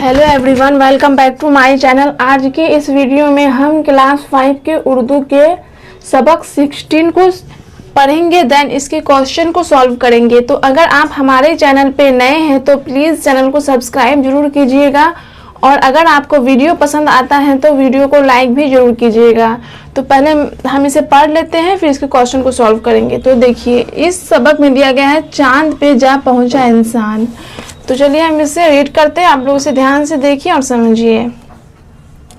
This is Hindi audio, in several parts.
Hello everyone, welcome back to my channel. आज के इस वीडियो में हम क्लास 5 के उर्दू के सबक 16 को पढ़ेंगे, देन इसके क्वेश्चन को सॉल्व करेंगे। तो अगर आप हमारे चैनल पे नए हैं तो प्लीज़ चैनल को सब्सक्राइब जरूर कीजिएगा, और अगर आपको वीडियो पसंद आता है तो वीडियो को लाइक भी जरूर कीजिएगा। तो पहले हम इसे पढ़ लेते हैं, फिर इसके क्वेश्चन को सॉल्व करेंगे। तो देखिए, इस सबक में दिया गया है चांद पे जा पहुंचा इंसान। तो चलिए हम इसे रीड करते हैं, आप लोग इसे ध्यान से देखिए और समझिए।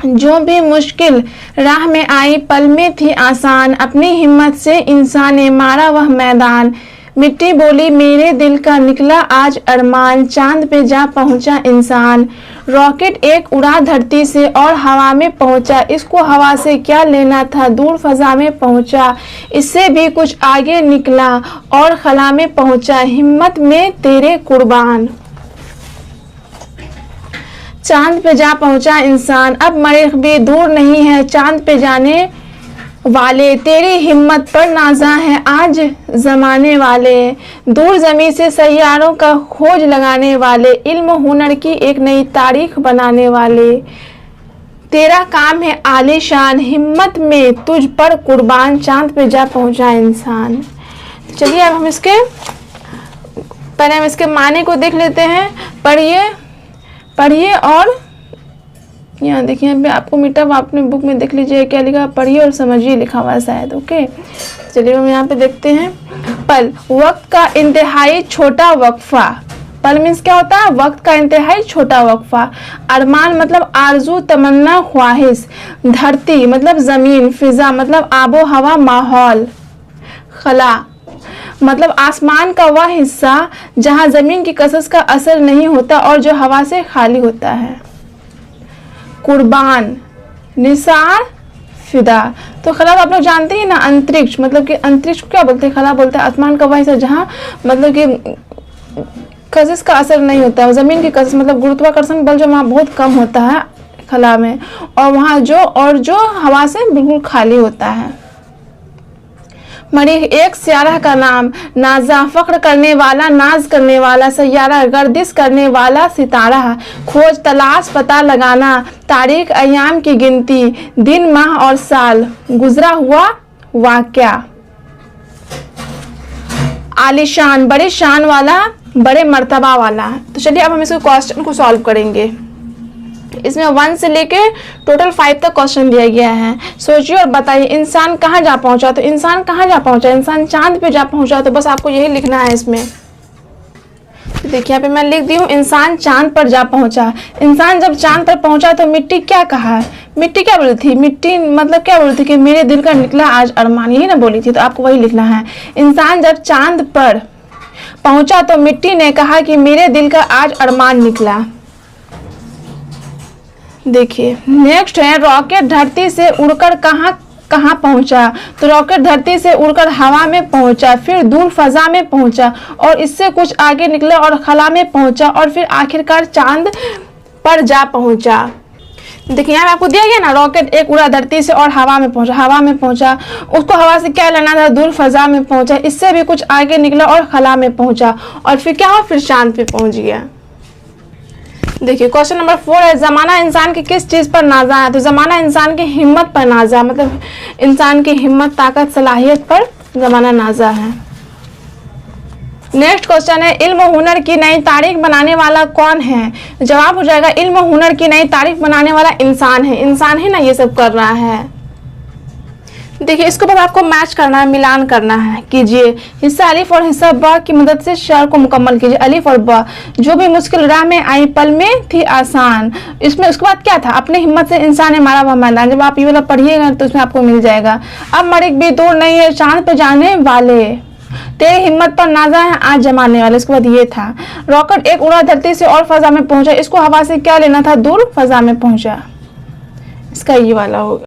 जो भी मुश्किल राह में आई पल में थी आसान, अपनी हिम्मत से इंसान ने मारा वह मैदान। मिट्टी बोली मेरे दिल का निकला आज अरमान, चांद पे जा पहुंचा इंसान। रॉकेट एक उड़ा धरती से और हवा में पहुंचा, इसको हवा से क्या लेना था, दूर फजा में पहुंचा। इससे भी कुछ आगे निकला और खला में पहुंचा, हिम्मत में तेरे कुर्बान। चांद पे जा पहुंचा इंसान, अब मरीख भी दूर नहीं है, चांद पे जाने वाले तेरी हिम्मत पर नाजा है आज जमाने वाले। दूर जमी से सैयारों का खोज लगाने वाले, इल्म हुनर की एक नई तारीख बनाने वाले। तेरा काम है आलीशान, हिम्मत में तुझ पर कुर्बान, चांद पे जा पहुंचा इंसान। तो चलिए अब हम इसके माने को देख लेते हैं। पढ़िए और यहाँ देखिए, यहाँ पे आपको मीटअप आपने बुक में देख लीजिए क्या लिखा, पढ़िए और समझिए लिखा हुआ है शायद। ओके, चलिए हम यहाँ पे देखते हैं। पल, वक्त का इंतहाई छोटा वक्फा। पल मीन्स क्या होता है? वक्त का इंतहाई छोटा वक्फा। अरमान मतलब आरजू तमन्ना ख्वाहिश। धरती मतलब जमीन। फिजा मतलब आबो हवा माहौल। खला मतलब आसमान का वह हिस्सा जहां जमीन की कसस का असर नहीं होता और जो हवा से खाली होता है। कुर्बान, निसार, फिदा। तो खला आप लोग जानते हैं ना, अंतरिक्ष मतलब कि अंतरिक्ष को क्या बोलते हैं? खला बोलते हैं आसमान का वह हिस्सा जहां मतलब कि कसस का असर नहीं होता है। जमीन की कसस मतलब गुरुत्वाकर्षण बल जो वहाँ बहुत कम होता है खला में, और वहाँ जो हवा से बिल्कुल खाली होता है। मरीख एक सियारा का नाम, नाजा फख्र करने वाला, नाज करने वाला। सैयारा गर्दिश करने वाला सितारा। खोज तलाश पता लगाना, तारीख अयाम की गिनती, दिन माह और साल, गुजरा हुआ वाक़या। आलीशान बड़े शान वाला, बड़े मर्तबा वाला। तो चलिए अब हम इसके क्वेश्चन को सॉल्व करेंगे। इसमें 1 से लेके टोटल 5 तक क्वेश्चन दिया गया है। सोचिए और बताइए, इंसान कहाँ जा पहुंचा? तो इंसान कहाँ जा पहुंचा? इंसान चांद पे जा पहुंचा। तो बस आपको यही लिखना है इसमें। तो देखिए यहाँ पे मैं लिख दी हूँ, इंसान चांद पर जा पहुंचा। इंसान जब चांद पर पहुंचा तो मिट्टी क्या कहा? मिट्टी क्या बोली थी? मिट्टी मतलब क्या बोली थी कि मेरे दिल का निकला आज अरमान, यही ना बोली थी। तो आपको वही लिखना है। इंसान जब चांद पर पहुंचा तो मिट्टी ने कहा कि मेरे दिल का आज अरमान निकला। देखिए नेक्स्ट है, रॉकेट धरती से उड़कर कहाँ पहुंचा? तो रॉकेट धरती से उड़कर हवा में पहुंचा, फिर दूर फजा में पहुंचा, और इससे कुछ आगे निकला और खला में पहुंचा, और फिर आखिरकार चांद पर जा पहुंचा। देखिए यहाँ पे आपको दिया गया ना, रॉकेट एक उड़ा धरती से और हवा में पहुंचा। उसको हवा से क्या लेना था? दूर फजा में पहुंचा, इससे भी कुछ आगे निकला और खला में पहुंचा, और फिर क्या हुआ? फिर चांद पे पहुंच गया। देखिए क्वेश्चन नंबर 4 है, जमाना इंसान की किस चीज पर नाजा है? तो जमाना इंसान की हिम्मत पर नाजा, मतलब इंसान की हिम्मत, ताकत, सलाहियत पर जमाना नाजा है। नेक्स्ट क्वेश्चन है, इल्म हुनर की नई तारीख बनाने वाला कौन है? जवाब हो जाएगा, इल्म हुनर की नई तारीख बनाने वाला इंसान है। इंसान ही ना ये सब कर रहा है। देखिए इसके बाद आपको मैच करना है, मिलान करना है। कीजिए हिस्सा अलिफ और हिस्सा ब की मदद से शेर को मुकम्मल कीजिए। अलिफ और ब, जो भी मुश्किल राह में आई पल में थी आसान। इसमें उसके बाद क्या था? अपनी हिम्मत से इंसान ने मारा वह मैदान। जब आप ये वाला पढ़िएगा तो उसमें आपको मिल जाएगा। अब मरीख भी दूर नहीं है, चांद पे जाने वाले, तेरी हिम्मत पर नाजा है आज जमाने वाले। इसके बाद ये था, रॉकेट एक उड़ा धरती से और फजा में पहुंचा, इसको हवा से क्या लेना था? दूर फजा में पहुंचा। इसका ये वाला होगा।